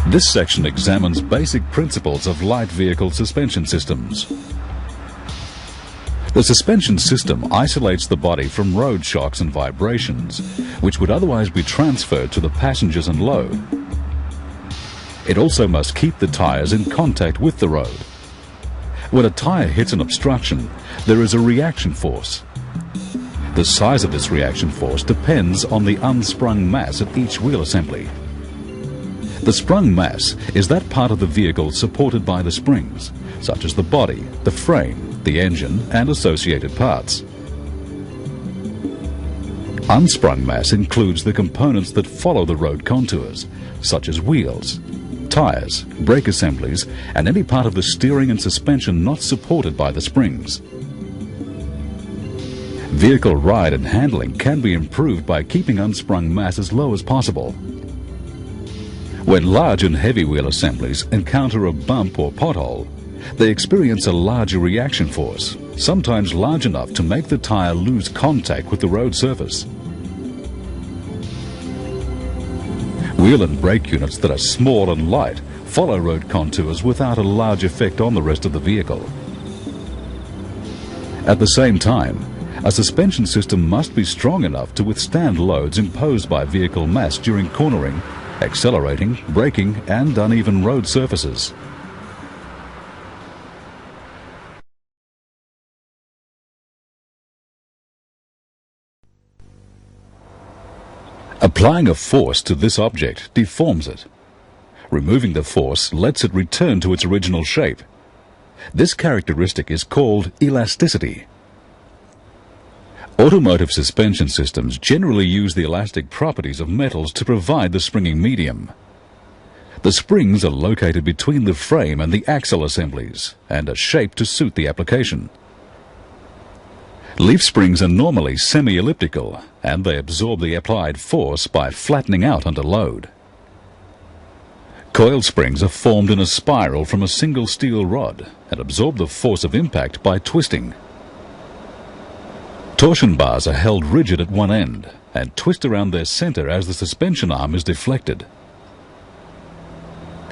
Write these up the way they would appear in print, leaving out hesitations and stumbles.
This section examines basic principles of light vehicle suspension systems. The suspension system isolates the body from road shocks and vibrations, which would otherwise be transferred to the passengers and load. It also must keep the tires in contact with the road. When a tire hits an obstruction, there is a reaction force. The size of this reaction force depends on the unsprung mass at each wheel assembly. The sprung mass is that part of the vehicle supported by the springs, such as the body, the frame, the engine, and associated parts. Unsprung mass includes the components that follow the road contours, such as wheels, tires, brake assemblies, and any part of the steering and suspension not supported by the springs. Vehicle ride and handling can be improved by keeping unsprung mass as low as possible. When large and heavy wheel assemblies encounter a bump or pothole, they experience a larger reaction force, sometimes large enough to make the tire lose contact with the road surface. Wheel and brake units that are small and light follow road contours without a large effect on the rest of the vehicle. At the same time, a suspension system must be strong enough to withstand loads imposed by vehicle mass during cornering, accelerating, braking, and uneven road surfaces. Applying a force to this object deforms it. Removing the force lets it return to its original shape. This characteristic is called elasticity. Automotive suspension systems generally use the elastic properties of metals to provide the springing medium. The springs are located between the frame and the axle assemblies and are shaped to suit the application. Leaf springs are normally semi-elliptical, and they absorb the applied force by flattening out under load. Coil springs are formed in a spiral from a single steel rod and absorb the force of impact by twisting. Torsion bars are held rigid at one end and twist around their center as the suspension arm is deflected.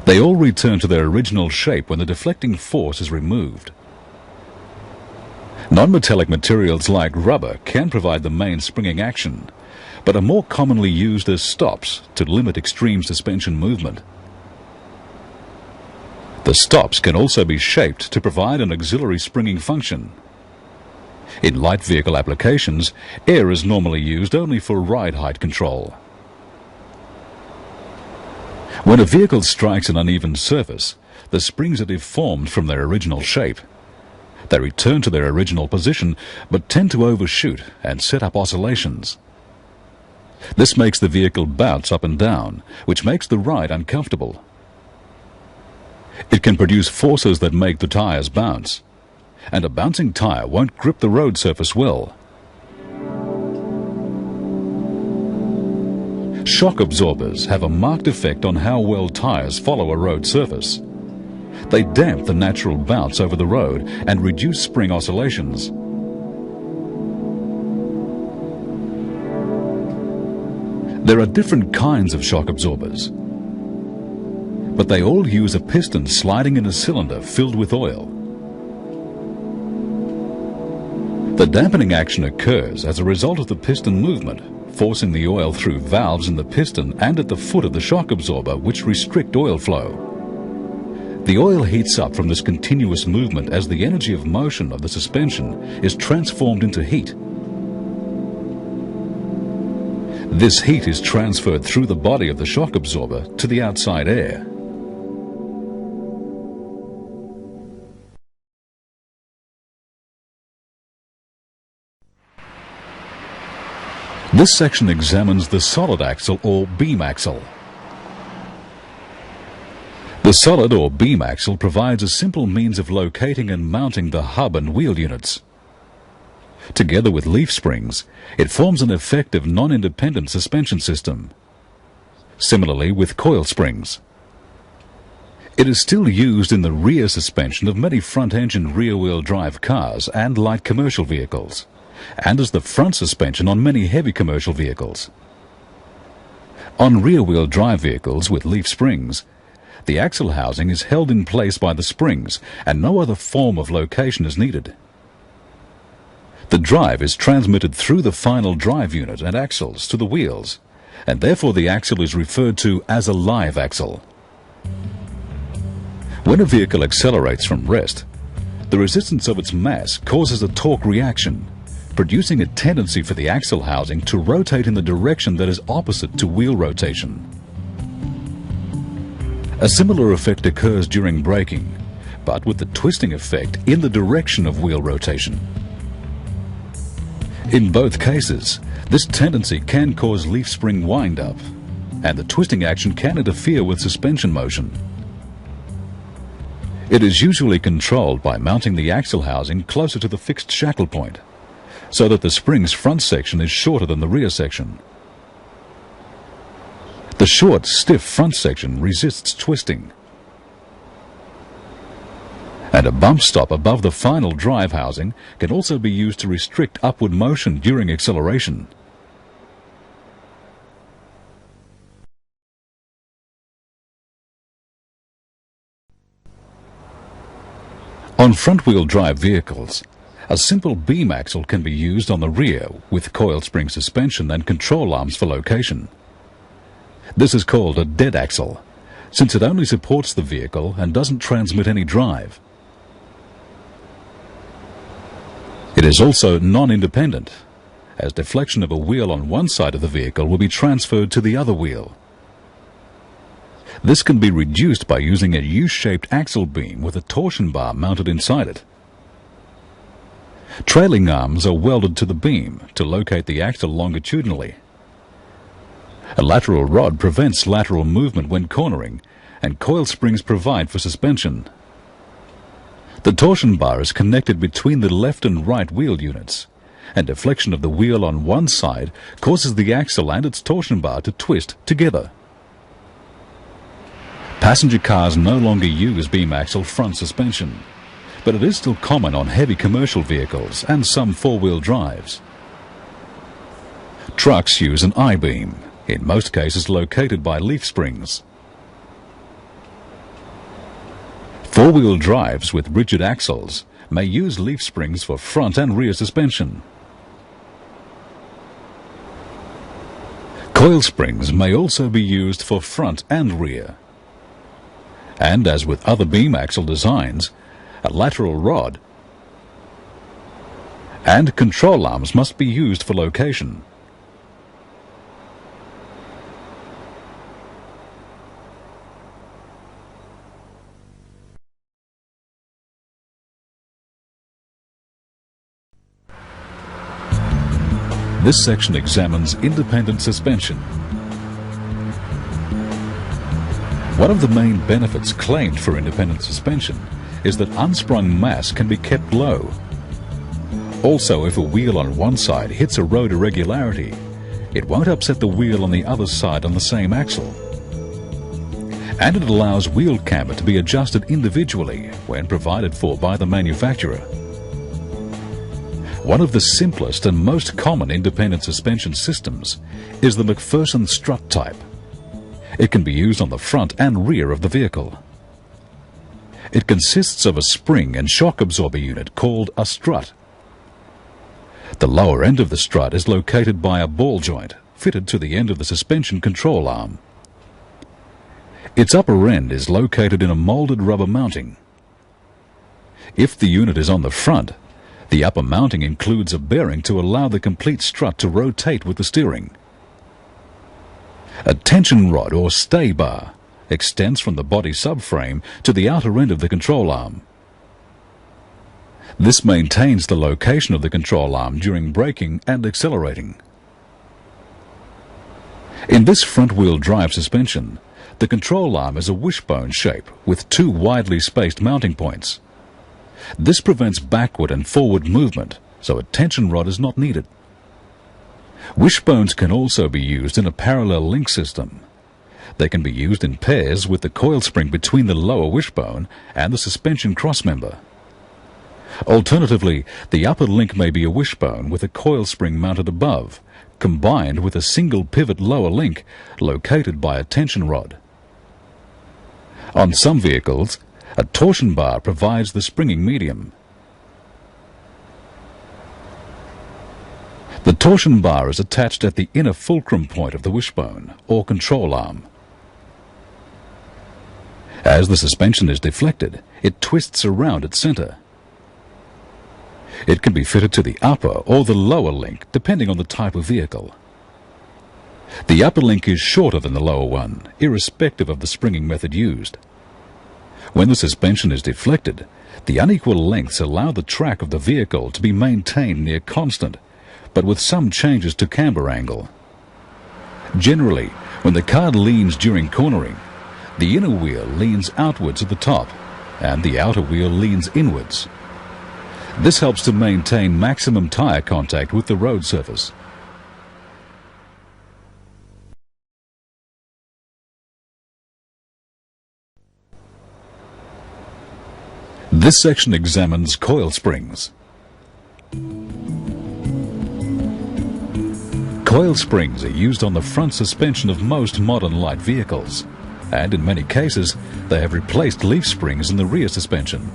They all return to their original shape when the deflecting force is removed. Non-metallic materials like rubber can provide the main springing action, but are more commonly used as stops to limit extreme suspension movement. The stops can also be shaped to provide an auxiliary springing function. In light vehicle applications, air is normally used only for ride height control. When a vehicle strikes an uneven surface, the springs are deformed from their original shape. They return to their original position, but tend to overshoot and set up oscillations. This makes the vehicle bounce up and down, which makes the ride uncomfortable. It can produce forces that make the tires bounce, and a bouncing tire won't grip the road surface well. Shock absorbers have a marked effect on how well tires follow a road surface. They damp the natural bounce over the road and reduce spring oscillations. There are different kinds of shock absorbers, but they all use a piston sliding in a cylinder filled with oil. The dampening action occurs as a result of the piston movement, forcing the oil through valves in the piston and at the foot of the shock absorber, which restrict oil flow. The oil heats up from this continuous movement as the energy of motion of the suspension is transformed into heat. This heat is transferred through the body of the shock absorber to the outside air. This section examines the solid axle or beam axle. The solid or beam axle provides a simple means of locating and mounting the hub and wheel units. Together with leaf springs, it forms an effective non-independent suspension system. Similarly with coil springs. It is still used in the rear suspension of many front-engine rear-wheel drive cars and light commercial vehicles, and as the front suspension on many heavy commercial vehicles. On rear-wheel drive vehicles with leaf springs, The axle housing is held in place by the springs and no other form of location is needed. The drive is transmitted through the final drive unit and axles to the wheels, and therefore the axle is referred to as a live axle. When a vehicle accelerates from rest, the resistance of its mass causes a torque reaction, producing a tendency for the axle housing to rotate in the direction that is opposite to wheel rotation. A similar effect occurs during braking, but with the twisting effect in the direction of wheel rotation. In both cases, this tendency can cause leaf spring wind-up, and the twisting action can interfere with suspension motion. It is usually controlled by mounting the axle housing closer to the fixed shackle point, so that the spring's front section is shorter than the rear section. The short, stiff front section resists twisting, and a bump stop above the final drive housing can also be used to restrict upward motion during acceleration. On front-wheel drive vehicles, a simple beam axle can be used on the rear with coil spring suspension and control arms for location. This is called a dead axle, since it only supports the vehicle and doesn't transmit any drive. It is also non-independent, as deflection of a wheel on one side of the vehicle will be transferred to the other wheel. This can be reduced by using a U-shaped axle beam with a torsion bar mounted inside it. Trailing arms are welded to the beam to locate the axle longitudinally. A lateral rod prevents lateral movement when cornering, and coil springs provide for suspension. The torsion bar is connected between the left and right wheel units, and deflection of the wheel on one side causes the axle and its torsion bar to twist together. Passenger cars no longer use beam axle front suspension, but it is still common on heavy commercial vehicles and some four-wheel drives. Trucks use an I-beam, in most cases located by leaf springs. Four-wheel drives with rigid axles may use leaf springs for front and rear suspension. Coil springs may also be used for front and rear. And as with other beam axle designs, a lateral rod and control arms must be used for location. This section examines independent suspension. One of the main benefits claimed for independent suspension is that unsprung mass can be kept low. Also, if a wheel on one side hits a road irregularity, it won't upset the wheel on the other side on the same axle. And it allows wheel camber to be adjusted individually when provided for by the manufacturer. One of the simplest and most common independent suspension systems is the McPherson strut type. It can be used on the front and rear of the vehicle. It consists of a spring and shock absorber unit called a strut. The lower end of the strut is located by a ball joint fitted to the end of the suspension control arm. Its upper end is located in a molded rubber mounting. If the unit is on the front, the upper mounting includes a bearing to allow the complete strut to rotate with the steering. A tension rod or stay bar extends from the body subframe to the outer end of the control arm. This maintains the location of the control arm during braking and accelerating. In this front-wheel drive suspension, the control arm is a wishbone shape with two widely spaced mounting points. This prevents backward and forward movement, so a tension rod is not needed. Wishbones can also be used in a parallel link system. They can be used in pairs with the coil spring between the lower wishbone and the suspension crossmember. Alternatively, the upper link may be a wishbone with a coil spring mounted above, combined with a single pivot lower link located by a tension rod. On some vehicles, a torsion bar provides the springing medium. The torsion bar is attached at the inner fulcrum point of the wishbone, or control arm. As the suspension is deflected, it twists around its center. It can be fitted to the upper or the lower link, depending on the type of vehicle. The upper link is shorter than the lower one, irrespective of the springing method used. When the suspension is deflected, the unequal lengths allow the track of the vehicle to be maintained near constant, but with some changes to camber angle. Generally, when the car leans during cornering, the inner wheel leans outwards at the top, and the outer wheel leans inwards. This helps to maintain maximum tire contact with the road surface. This section examines coil springs. Coil springs are used on the front suspension of most modern light vehicles, and in many cases they have replaced leaf springs in the rear suspension.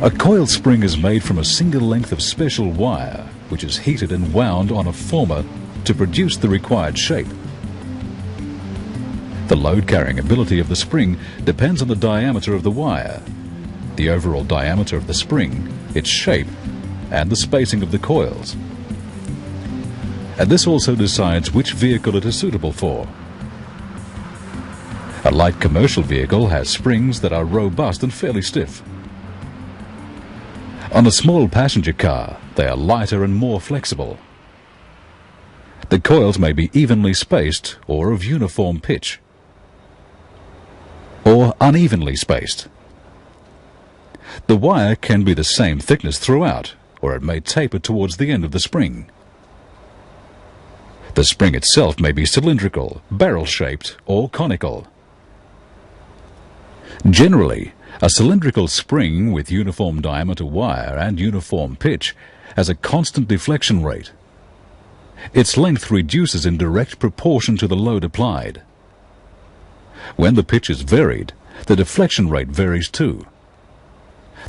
A coil spring is made from a single length of special wire, which is heated and wound on a former to produce the required shape. The load-carrying ability of the spring depends on the diameter of the wire, the overall diameter of the spring, its shape, and the spacing of the coils. And this also decides which vehicle it is suitable for. A light commercial vehicle has springs that are robust and fairly stiff. On a small passenger car, they are lighter and more flexible. The coils may be evenly spaced or of uniform pitch, or unevenly spaced. The wire can be the same thickness throughout, or it may taper towards the end of the spring. The spring itself may be cylindrical, barrel-shaped, or conical. Generally, a cylindrical spring with uniform diameter wire and uniform pitch has a constant deflection rate. Its length reduces in direct proportion to the load applied. When the pitch is varied, the deflection rate varies too.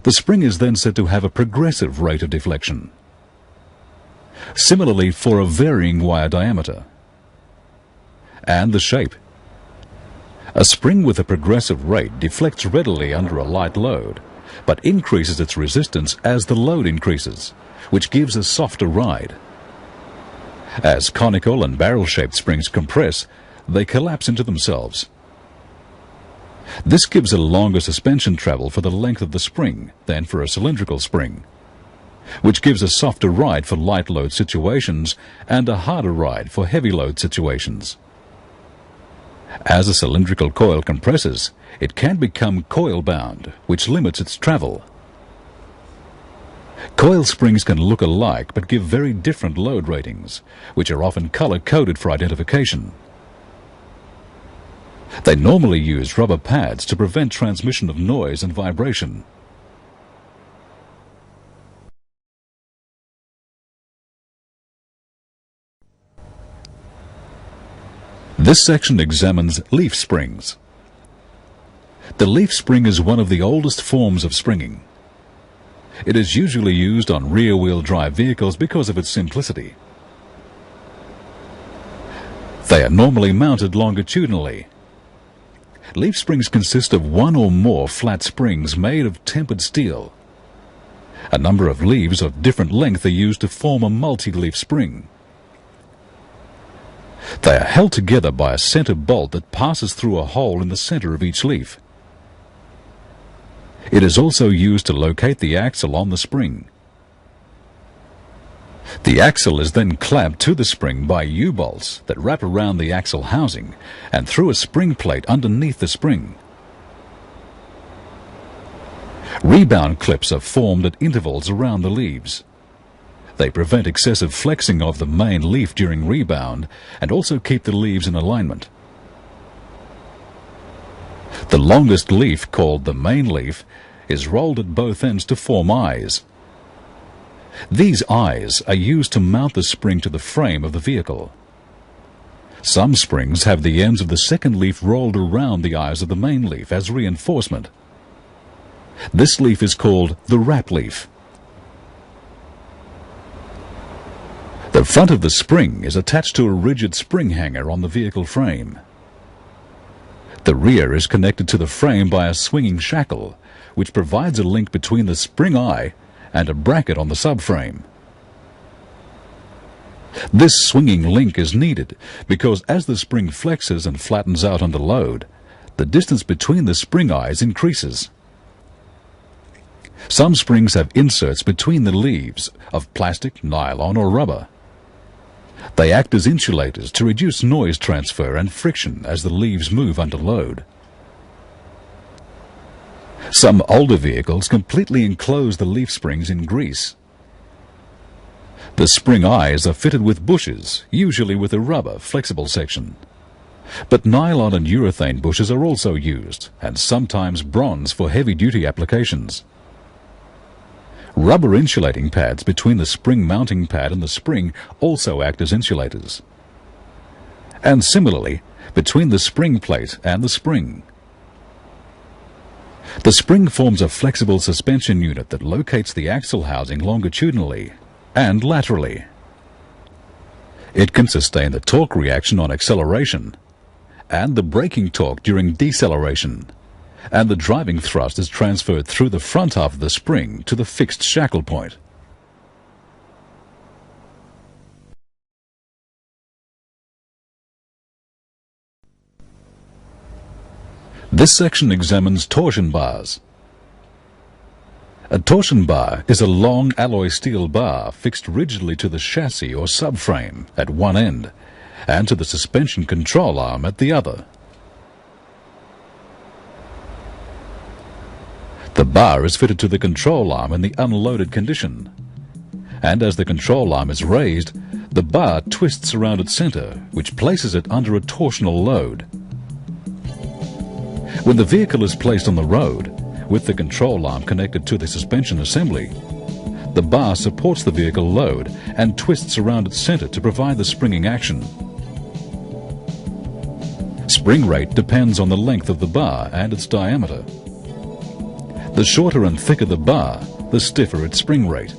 The spring is then said to have a progressive rate of deflection. Similarly for a varying wire diameter. And the shape. A spring with a progressive rate deflects readily under a light load, but increases its resistance as the load increases, which gives a softer ride. As conical and barrel-shaped springs compress, they collapse into themselves. This gives a longer suspension travel for the length of the spring than for a cylindrical spring, which gives a softer ride for light load situations and a harder ride for heavy load situations. As a cylindrical coil compresses, it can become coil-bound, which limits its travel. Coil springs can look alike but give very different load ratings, which are often color-coded for identification. They normally use rubber pads to prevent transmission of noise and vibration. This section examines leaf springs. The leaf spring is one of the oldest forms of springing. It is usually used on rear-wheel drive vehicles because of its simplicity. They are normally mounted longitudinally. Leaf springs consist of one or more flat springs made of tempered steel. A number of leaves of different length are used to form a multi-leaf spring. They are held together by a center bolt that passes through a hole in the center of each leaf. It is also used to locate the axle on the spring. The axle is then clamped to the spring by U-bolts that wrap around the axle housing and through a spring plate underneath the spring. Rebound clips are formed at intervals around the leaves. They prevent excessive flexing of the main leaf during rebound and also keep the leaves in alignment. The longest leaf, called the main leaf, is rolled at both ends to form eyes. These eyes are used to mount the spring to the frame of the vehicle. Some springs have the ends of the second leaf rolled around the eyes of the main leaf as reinforcement. This leaf is called the wrap leaf. The front of the spring is attached to a rigid spring hanger on the vehicle frame. The rear is connected to the frame by a swinging shackle, which provides a link between the spring eye and a bracket on the subframe. This swinging link is needed because as the spring flexes and flattens out under load, the distance between the spring eyes increases. Some springs have inserts between the leaves of plastic, nylon or rubber. They act as insulators to reduce noise transfer and friction as the leaves move under load. Some older vehicles completely enclose the leaf springs in grease. The spring eyes are fitted with bushes, usually with a rubber, flexible section. But nylon and urethane bushes are also used, and sometimes bronze for heavy-duty applications. Rubber insulating pads between the spring mounting pad and the spring also act as insulators. And similarly, between the spring plate and the spring. The spring forms a flexible suspension unit that locates the axle housing longitudinally and laterally. It can sustain the torque reaction on acceleration and the braking torque during deceleration, and the driving thrust is transferred through the front half of the spring to the fixed shackle point. This section examines torsion bars. A torsion bar is a long alloy steel bar fixed rigidly to the chassis or subframe at one end and to the suspension control arm at the other. The bar is fitted to the control arm in the unloaded condition, and as the control arm is raised, the bar twists around its center, which places it under a torsional load. When the vehicle is placed on the road, with the control arm connected to the suspension assembly, the bar supports the vehicle load and twists around its center to provide the springing action. Spring rate depends on the length of the bar and its diameter. The shorter and thicker the bar, the stiffer its spring rate.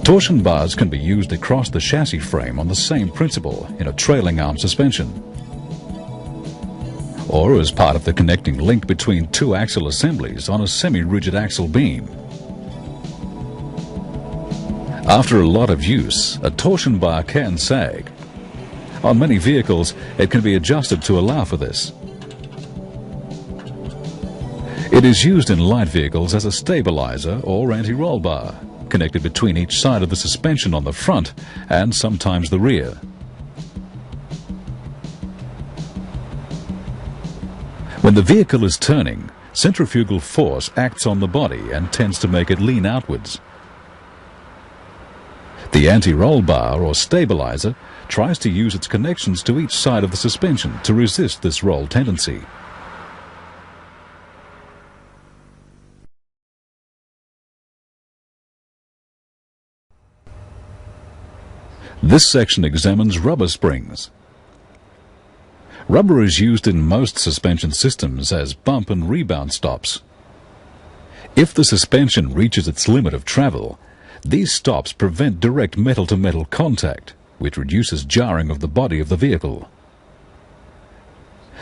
Torsion bars can be used across the chassis frame on the same principle in a trailing arm suspension, or as part of the connecting link between two axle assemblies on a semi-rigid axle beam. After a lot of use, a torsion bar can sag. On many vehicles, it can be adjusted to allow for this. It is used in light vehicles as a stabilizer or anti-roll bar, connected between each side of the suspension on the front and sometimes the rear. When the vehicle is turning, centrifugal force acts on the body and tends to make it lean outwards. The anti-roll bar or stabilizer tries to use its connections to each side of the suspension to resist this roll tendency. This section examines rubber springs. Rubber is used in most suspension systems as bump and rebound stops. If the suspension reaches its limit of travel, these stops prevent direct metal-to-metal contact, which reduces jarring of the body of the vehicle.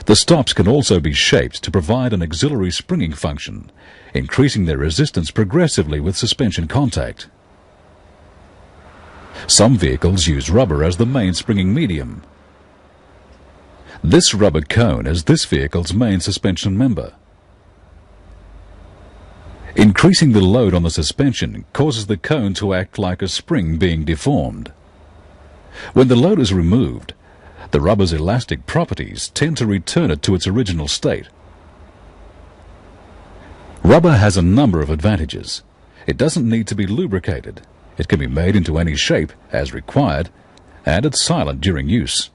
The stops can also be shaped to provide an auxiliary springing function, increasing their resistance progressively with suspension contact. Some vehicles use rubber as the main springing medium. This rubber cone is this vehicle's main suspension member. Increasing the load on the suspension causes the cone to act like a spring being deformed. When the load is removed, the rubber's elastic properties tend to return it to its original state. Rubber has a number of advantages. It doesn't need to be lubricated. It can be made into any shape as required, and it's silent during use.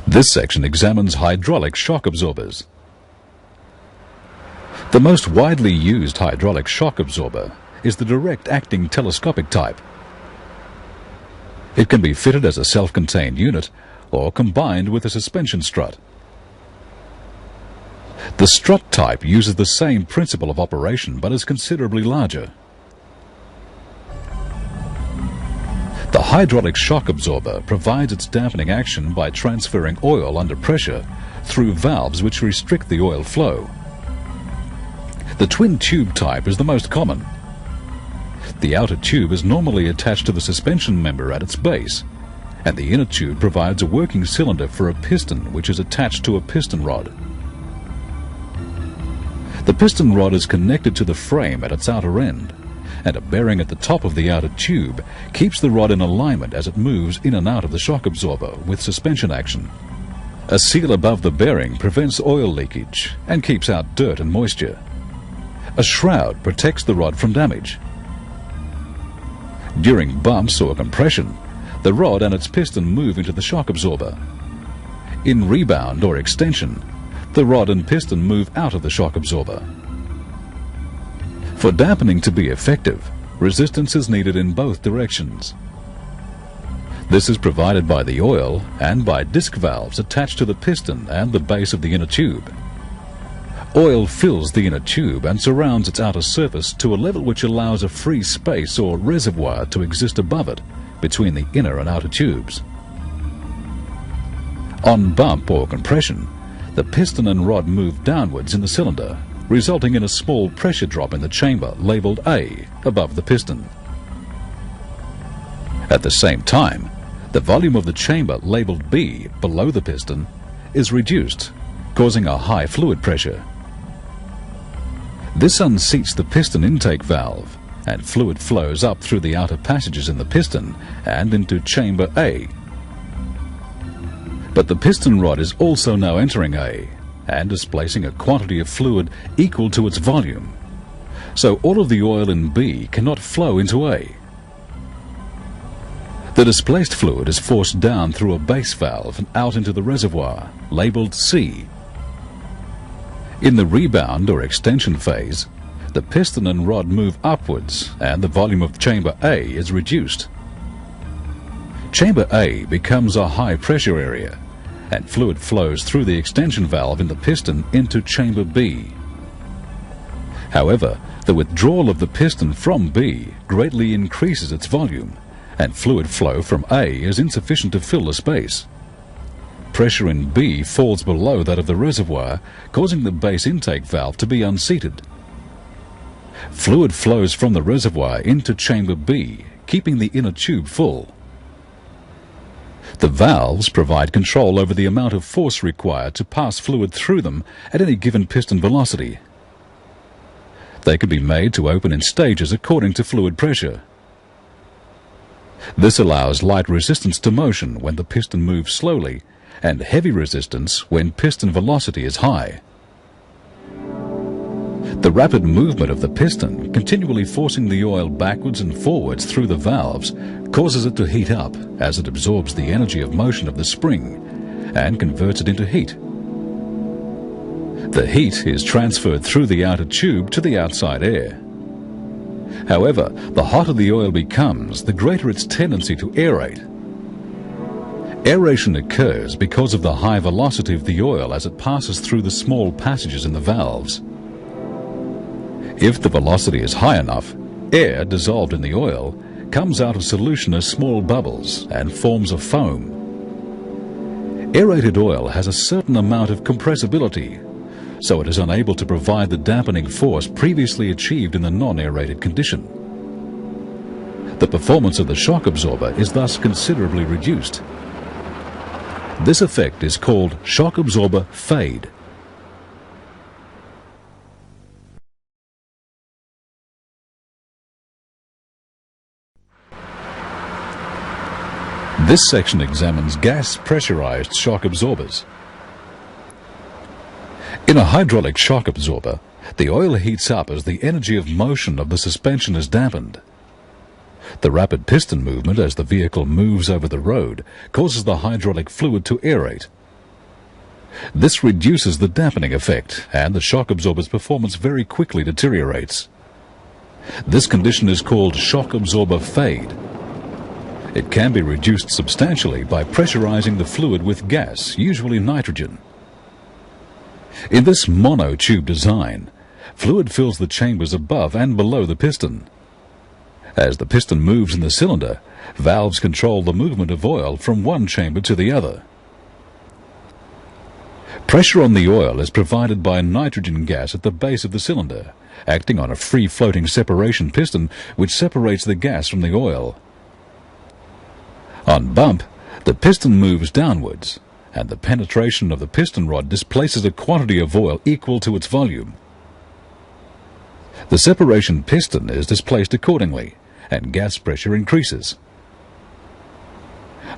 This section examines hydraulic shock absorbers. The most widely used hydraulic shock absorber is the direct-acting telescopic type. It can be fitted as a self-contained unit or combined with a suspension strut. The strut type uses the same principle of operation but is considerably larger. The hydraulic shock absorber provides its dampening action by transferring oil under pressure through valves which restrict the oil flow. The twin tube type is the most common. The outer tube is normally attached to the suspension member at its base, and the inner tube provides a working cylinder for a piston which is attached to a piston rod. The piston rod is connected to the frame at its outer end, and a bearing at the top of the outer tube keeps the rod in alignment as it moves in and out of the shock absorber with suspension action. A seal above the bearing prevents oil leakage and keeps out dirt and moisture. A shroud protects the rod from damage. During bumps or compression, the rod and its piston move into the shock absorber. In rebound or extension, the rod and piston move out of the shock absorber. For dampening to be effective, resistance is needed in both directions. This is provided by the oil and by disc valves attached to the piston and the base of the inner tube. Oil fills the inner tube and surrounds its outer surface to a level which allows a free space or reservoir to exist above it, between the inner and outer tubes. On bump or compression, the piston and rod move downwards in the cylinder, resulting in a small pressure drop in the chamber labelled A above the piston. At the same time, the volume of the chamber labelled B below the piston is reduced, causing a high fluid pressure. This unseats the piston intake valve, and fluid flows up through the outer passages in the piston and into chamber A. But the piston rod is also now entering A and displacing a quantity of fluid equal to its volume, so all of the oil in B cannot flow into A. The displaced fluid is forced down through a base valve and out into the reservoir, labelled C. In the rebound or extension phase, the piston and rod move upwards and the volume of chamber A is reduced. Chamber A becomes a high pressure area, and fluid flows through the extension valve in the piston into chamber B. However, the withdrawal of the piston from B greatly increases its volume, and fluid flow from A is insufficient to fill the space. Pressure in B falls below that of the reservoir, causing the base intake valve to be unseated. Fluid flows from the reservoir into chamber B, keeping the inner tube full. The valves provide control over the amount of force required to pass fluid through them at any given piston velocity. They can be made to open in stages according to fluid pressure. This allows light resistance to motion when the piston moves slowly, and heavy resistance when piston velocity is high. The rapid movement of the piston, continually forcing the oil backwards and forwards through the valves, causes it to heat up as it absorbs the energy of motion of the spring and converts it into heat. The heat is transferred through the outer tube to the outside air. However, the hotter the oil becomes, the greater its tendency to aerate. Aeration occurs because of the high velocity of the oil as it passes through the small passages in the valves. If the velocity is high enough, air dissolved in the oil comes out of solution as small bubbles and forms a foam. Aerated oil has a certain amount of compressibility, so it is unable to provide the dampening force previously achieved in the non-aerated condition. The performance of the shock absorber is thus considerably reduced. This effect is called shock absorber fade. This section examines gas pressurized shock absorbers. In a hydraulic shock absorber, the oil heats up as the energy of motion of the suspension is dampened. The rapid piston movement as the vehicle moves over the road causes the hydraulic fluid to aerate, This reduces the dampening effect, and the shock absorber's performance very quickly deteriorates. This condition is called shock absorber fade. It can be reduced substantially by pressurizing the fluid with gas, usually nitrogen. In this monotube design, fluid fills the chambers above and below the piston. As the piston moves in the cylinder, valves control the movement of oil from one chamber to the other. Pressure on the oil is provided by nitrogen gas at the base of the cylinder, acting on a free-floating separation piston which separates the gas from the oil. On bump, the piston moves downwards, and the penetration of the piston rod displaces a quantity of oil equal to its volume. The separation piston is displaced accordingly, and gas pressure increases.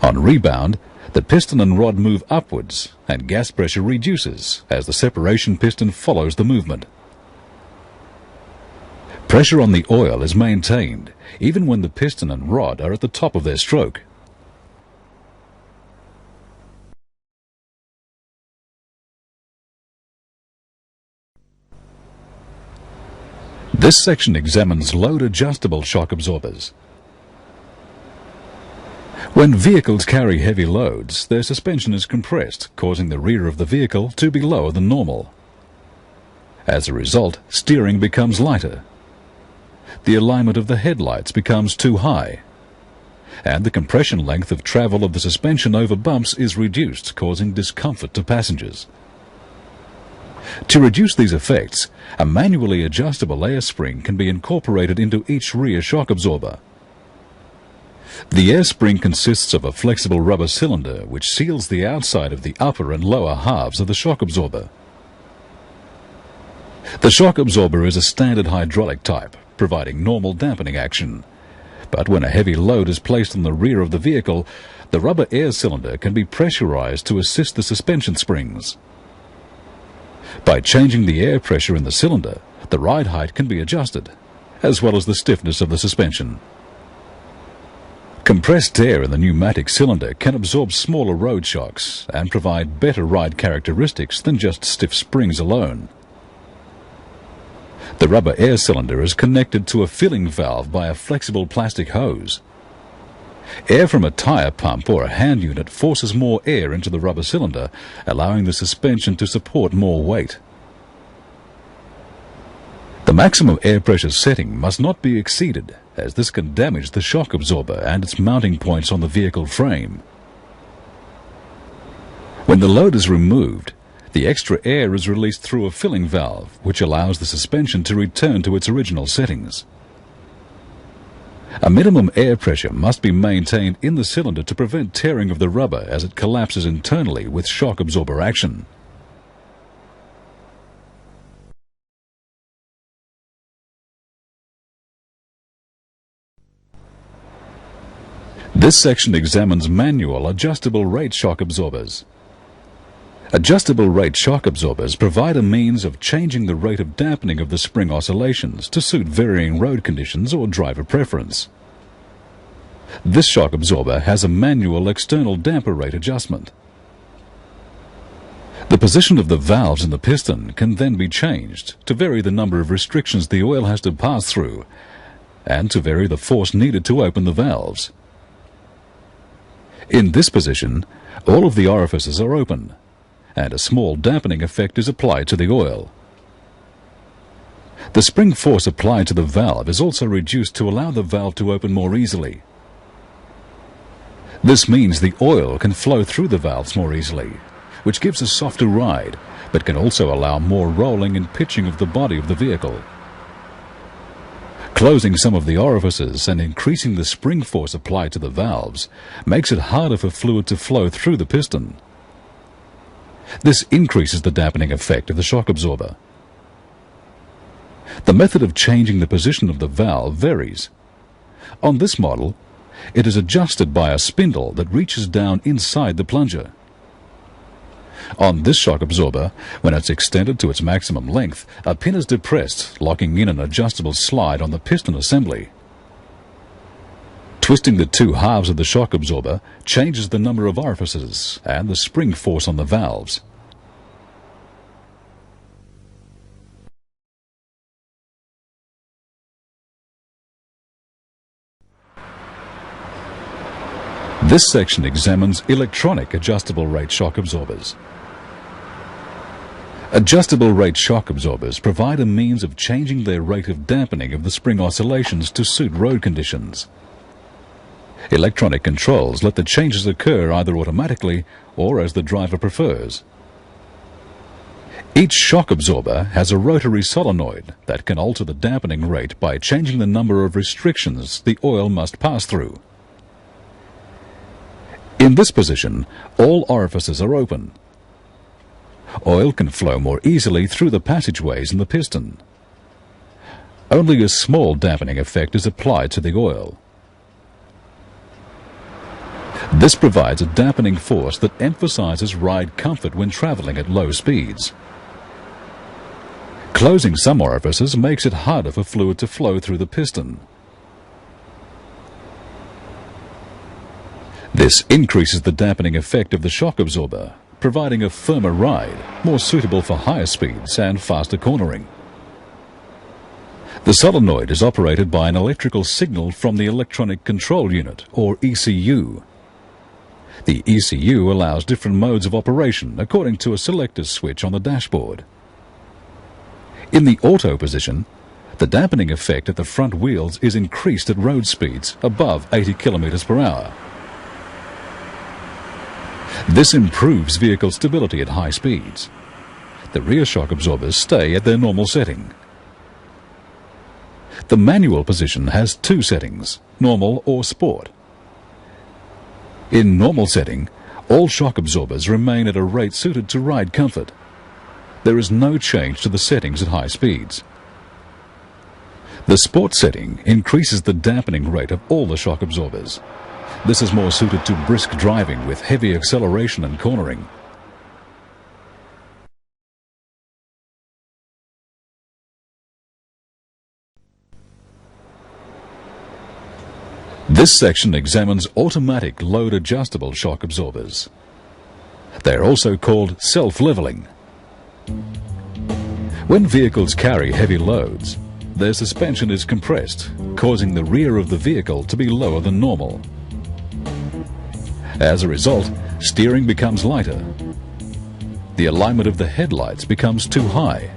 On rebound, the piston and rod move upwards, and gas pressure reduces as the separation piston follows the movement. Pressure on the oil is maintained even when the piston and rod are at the top of their stroke. This section examines load-adjustable shock absorbers. When vehicles carry heavy loads, their suspension is compressed, causing the rear of the vehicle to be lower than normal. As a result, steering becomes lighter. The alignment of the headlights becomes too high, and the compression length of travel of the suspension over bumps is reduced, causing discomfort to passengers. To reduce these effects, a manually adjustable air spring can be incorporated into each rear shock absorber. The air spring consists of a flexible rubber cylinder which seals the outside of the upper and lower halves of the shock absorber. The shock absorber is a standard hydraulic type, providing normal dampening action. But when a heavy load is placed on the rear of the vehicle, the rubber air cylinder can be pressurized to assist the suspension springs. By changing the air pressure in the cylinder, the ride height can be adjusted, as well as the stiffness of the suspension. Compressed air in the pneumatic cylinder can absorb smaller road shocks and provide better ride characteristics than just stiff springs alone. The rubber air cylinder is connected to a filling valve by a flexible plastic hose. Air from a tire pump or a hand unit forces more air into the rubber cylinder, allowing the suspension to support more weight. The maximum air pressure setting must not be exceeded, as this can damage the shock absorber and its mounting points on the vehicle frame. When the load is removed, the extra air is released through a filling valve, which allows the suspension to return to its original settings. A minimum air pressure must be maintained in the cylinder to prevent tearing of the rubber as it collapses internally with shock absorber action. This section examines manual adjustable rate shock absorbers. Adjustable rate shock absorbers provide a means of changing the rate of dampening of the spring oscillations to suit varying road conditions or driver preference. This shock absorber has a manual external damper rate adjustment. The position of the valves in the piston can then be changed to vary the number of restrictions the oil has to pass through and to vary the force needed to open the valves. In this position, all of the orifices are open, and a small dampening effect is applied to the oil. The spring force applied to the valve is also reduced to allow the valve to open more easily. This means the oil can flow through the valves more easily, which gives a softer ride, but can also allow more rolling and pitching of the body of the vehicle. Closing some of the orifices and increasing the spring force applied to the valves makes it harder for fluid to flow through the piston. This increases the dampening effect of the shock absorber. The method of changing the position of the valve varies. On this model, it is adjusted by a spindle that reaches down inside the plunger. On this shock absorber, when it's extended to its maximum length, a pin is depressed, locking in an adjustable slide on the piston assembly. Twisting the two halves of the shock absorber changes the number of orifices and the spring force on the valves. This section examines electronic adjustable rate shock absorbers. Adjustable rate shock absorbers provide a means of changing their rate of dampening of the spring oscillations to suit road conditions. Electronic controls let the changes occur either automatically or as the driver prefers. Each shock absorber has a rotary solenoid that can alter the dampening rate by changing the number of restrictions the oil must pass through. In this position, all orifices are open. Oil can flow more easily through the passageways in the piston. Only a small dampening effect is applied to the oil. This provides a dampening force that emphasizes ride comfort when traveling at low speeds. Closing some orifices makes it harder for fluid to flow through the piston. This increases the dampening effect of the shock absorber, providing a firmer ride, more suitable for higher speeds and faster cornering. The solenoid is operated by an electrical signal from the electronic control unit, or ECU. The ECU allows different modes of operation according to a selector switch on the dashboard. In the auto position, the dampening effect at the front wheels is increased at road speeds above 80 km per hour. This improves vehicle stability at high speeds. The rear shock absorbers stay at their normal setting. The manual position has two settings, normal or sport. In normal setting, all shock absorbers remain at a rate suited to ride comfort. There is no change to the settings at high speeds. The sport setting increases the dampening rate of all the shock absorbers. This is more suited to brisk driving with heavy acceleration and cornering. This section examines automatic load-adjustable shock absorbers. They are also called self-leveling. When vehicles carry heavy loads, their suspension is compressed, causing the rear of the vehicle to be lower than normal. As a result, steering becomes lighter. The alignment of the headlights becomes too high,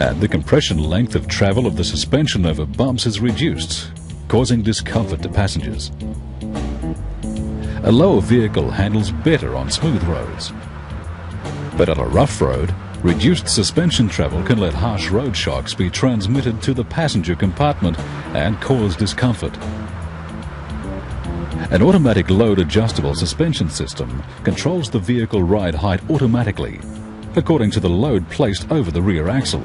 and the compression length of travel of the suspension over bumps is reduced, causing discomfort to passengers. A lower vehicle handles better on smooth roads, but on a rough road, reduced suspension travel can let harsh road shocks be transmitted to the passenger compartment and cause discomfort. An automatic load-adjustable suspension system controls the vehicle ride height automatically, according to the load placed over the rear axle.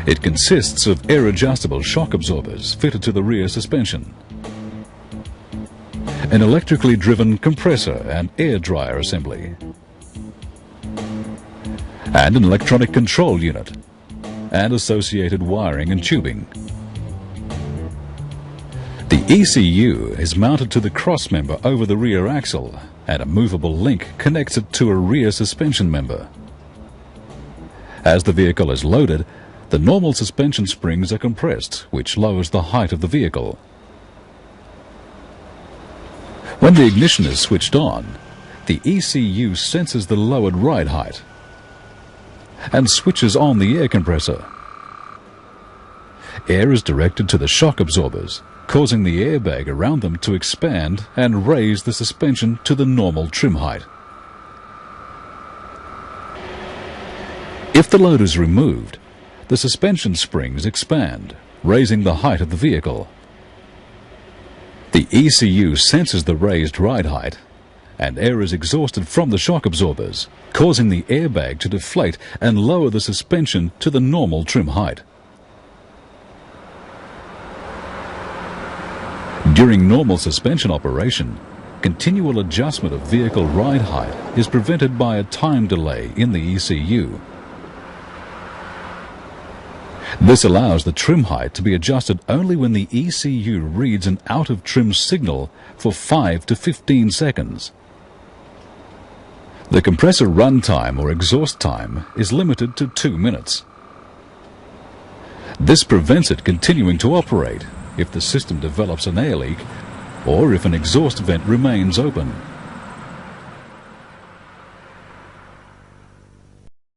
It consists of air-adjustable shock absorbers fitted to the rear suspension, an electrically driven compressor and air dryer assembly, and an electronic control unit, and associated wiring and tubing. The ECU is mounted to the crossmember over the rear axle, and a movable link connects it to a rear suspension member. As the vehicle is loaded, the normal suspension springs are compressed, which lowers the height of the vehicle. When the ignition is switched on, the ECU senses the lowered ride height and switches on the air compressor. Air is directed to the shock absorbers, causing the airbag around them to expand and raise the suspension to the normal trim height. If the load is removed, the suspension springs expand, raising the height of the vehicle. The ECU senses the raised ride height, and air is exhausted from the shock absorbers, causing the airbag to deflate and lower the suspension to the normal trim height. During normal suspension operation, continual adjustment of vehicle ride height is prevented by a time delay in the ECU. This allows the trim height to be adjusted only when the ECU reads an out-of-trim signal for 5 to 15 seconds. The compressor run time or exhaust time is limited to 2 minutes. This prevents it continuing to operate if the system develops an air leak or if an exhaust vent remains open.